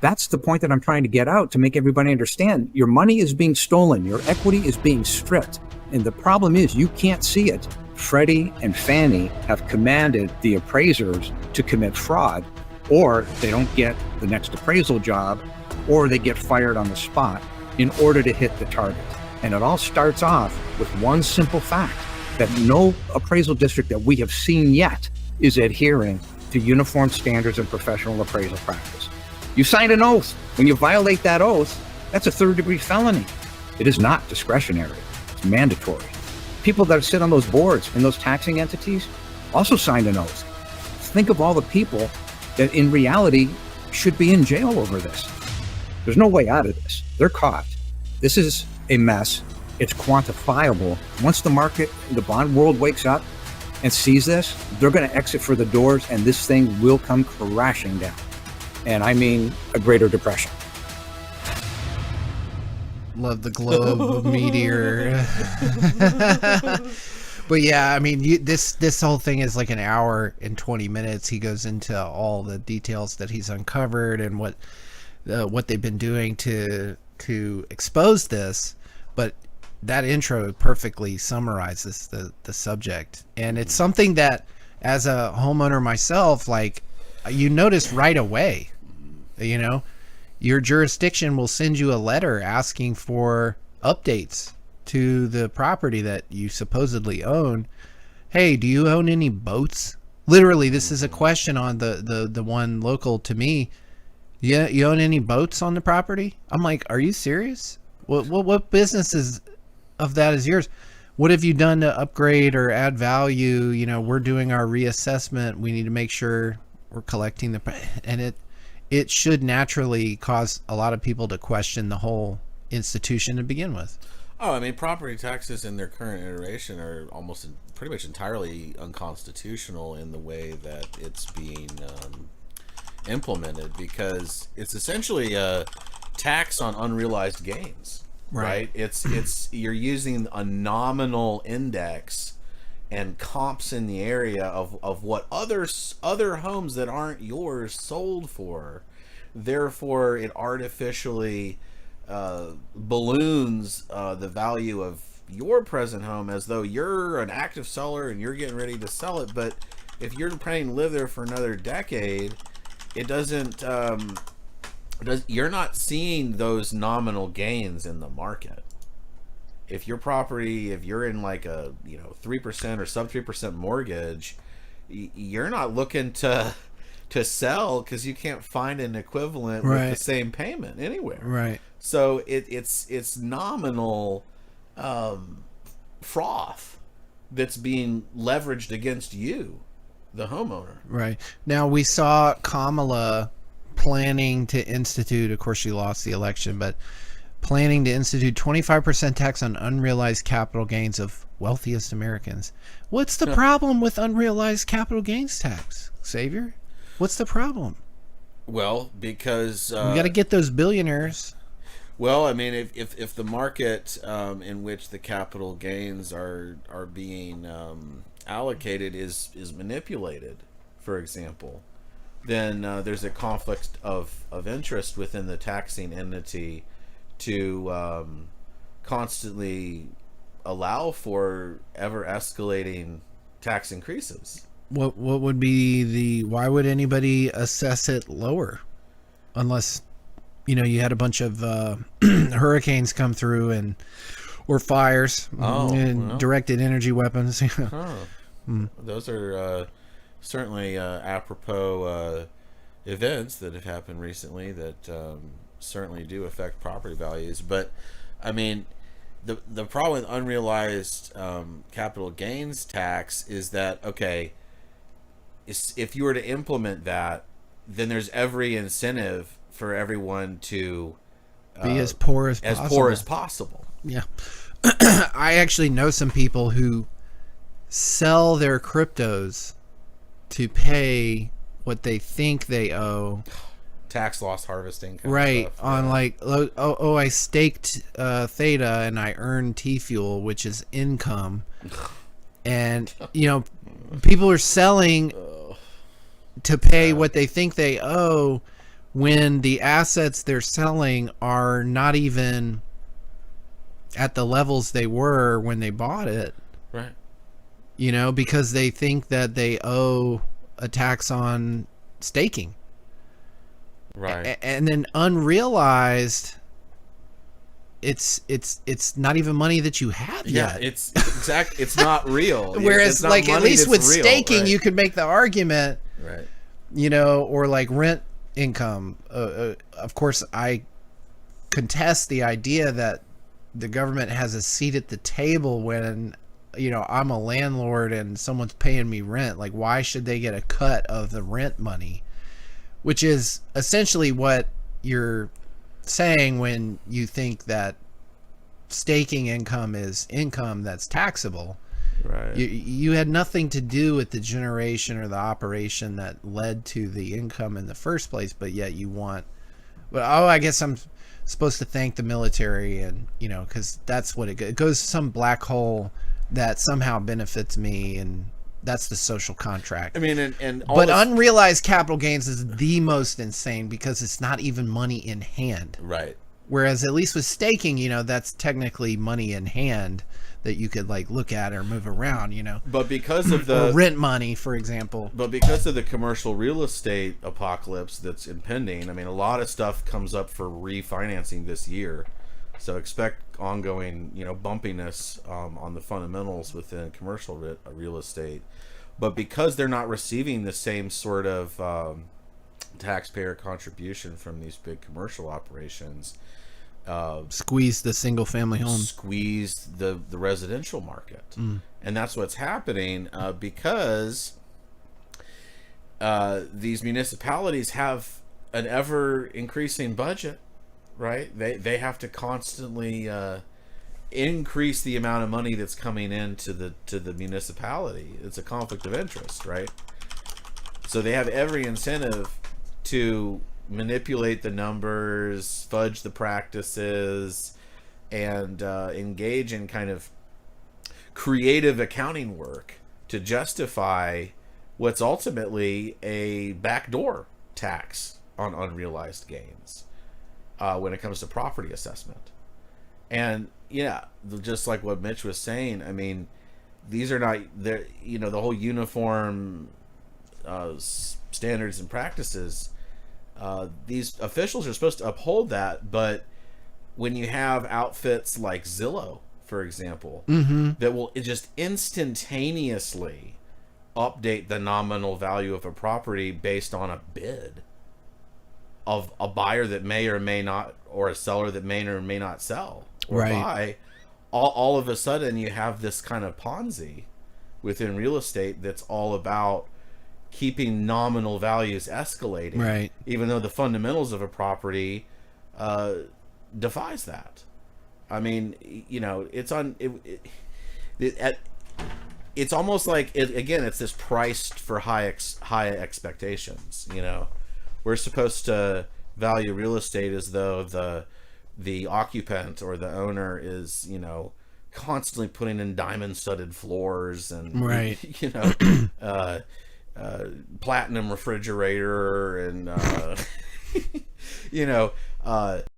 That's the point that I'm trying to get out to make everybody understand. Your money is being stolen. Your equity is being stripped. And the problem is you can't see it. Freddie and Fannie have commanded the appraisers to commit fraud, or they don't get the next appraisal job, or they get fired on the spot in order to hit the target. And it all starts off with one simple fact, that no appraisal district that we have seen yet is adhering to uniform standards and professional appraisal practice. You signed an oath. When you violate that oath, that's a third-degree felony. It is not discretionary. It's mandatory. People that sit on those boards in those taxing entities also signed an oath. Think of all the people that in reality should be in jail over this. There's no way out of this. They're caught. This is a mess. It's quantifiable. Once the market, the bond world wakes up and sees this, they're going to exit for the doors, and this thing will come crashing down. And I mean a greater depression. Love the globe meteor. But yeah, I mean, this whole thing is like an hour and 20 minutes. He goes into all the details that he's uncovered and what they've been doing to expose this. But that intro perfectly summarizes the subject. And it's something that, as a homeowner myself, like, you notice right away, you know, your jurisdiction will send you a letter asking for updates to the property that you supposedly own. Hey, do you own any boats? Literally, this is a question on the one local to me. Yeah, you own any boats on the property? I'm like, are you serious? What business of that is yours? What have you done to upgrade or add value? You know, we're doing our reassessment. We need to make sure we're collecting and it should naturally cause a lot of people to question the whole institution to begin with. Oh, I mean, property taxes in their current iteration are almost pretty much entirely unconstitutional in the way that it's being implemented, because it's essentially a tax on unrealized gains, right? It's you're using a nominal index and comps in the area of what other homes that aren't yours sold for. Therefore, it artificially balloons the value of your present home as though you're an active seller and you're getting ready to sell it. But if you're planning to live there for another decade, it doesn't. You're not seeing those nominal gains in the market. If your property, if you're in like a 3% or sub 3% mortgage, you're not looking to sell because you can't find an equivalent with the same payment anywhere. Right. So it's nominal froth that's being leveraged against you, the homeowner. Right. Now, we saw Kamala planning to institute, of course she lost the election, but planning to institute 25% tax on unrealized capital gains of wealthiest Americans. What's the problem with unrealized capital gains tax, Xavier? What's the problem? Well, because we got to get those billionaires. Well, I mean, if the market in which the capital gains are being allocated is manipulated, for example, then there's a conflict of interest within the taxing entity to constantly allow for ever escalating tax increases. What would be why would anybody assess it lower unless you had a bunch of hurricanes come through or fires and directed energy weapons? Those are certainly apropos events that have happened recently that certainly do affect property values. But I mean, the problem with unrealized capital gains tax is that, okay, if you were to implement that, then there's every incentive for everyone to be as poor as possible. Yeah. I actually know some people who sell their cryptos to pay what they think they owe. Tax loss harvesting kind right of stuff. On like I staked theta and I earned T-fuel, which is income. And people are selling to pay what they think they owe, when the assets they're selling are not even at the levels they were when they bought it. Right. You know, because they think that they owe a tax on staking. Right. And then unrealized, it's not even money that you have Yeah, yet. it's not real. Whereas, It's not like, at money least that's with real, staking, right? you could make the argument, Right. you know, or like rent income. Of course, I contest the idea that the government has a seat at the table when, you know, I'm a landlord and someone's paying me rent. Like, why should they get a cut of the rent money? Which is essentially what you're saying when you think that staking income is income that's taxable. Right. You had nothing to do with the generation or the operation that led to the income in the first place, but yet you want, well, I guess I'm supposed to thank the military, and, you know, because that's what it goes to some black hole that somehow benefits me, and that's the social contract. I mean, and all But this, unrealized capital gains is the most insane because it's not even money in hand. right. Whereas at least with staking, you know, that's technically money in hand that you could like look at or move around, you know. But because of Or the rent money, for example. But because of the commercial real estate apocalypse that's impending, I mean, a lot of stuff comes up for refinancing this year. So expect ongoing, you know, bumpiness on the fundamentals within commercial real estate. But because they're not receiving the same sort of taxpayer contribution from these big commercial operations, Squeeze the single family home. squeeze the residential market. And that's what's happening because these municipalities have an ever increasing budget, right? They have to constantly increase the amount of money that's coming into the municipality. It's a conflict of interest, right? So they have every incentive to manipulate the numbers, fudge the practices, and engage in kind of creative accounting work to justify what's ultimately a backdoor tax on unrealized gains when it comes to property assessment. And yeah, just like what Mitch was saying, I mean, these are not, you know, the whole uniform standards and practices. These officials are supposed to uphold that, but when you have outfits like Zillow, for example, that will just instantaneously update the nominal value of a property based on a bid of a buyer that may or may not, or a seller that may or may not sell or buy, all of a sudden you have this kind of Ponzi within real estate that's all about keeping nominal values escalating, Right. even though the fundamentals of a property defies that. I mean, you know, it's it's almost like again, it's this priced for high expectations. You know, we're supposed to value real estate as though the occupant or the owner is, you know, constantly putting in diamond studded floors and you know, platinum refrigerator and you know,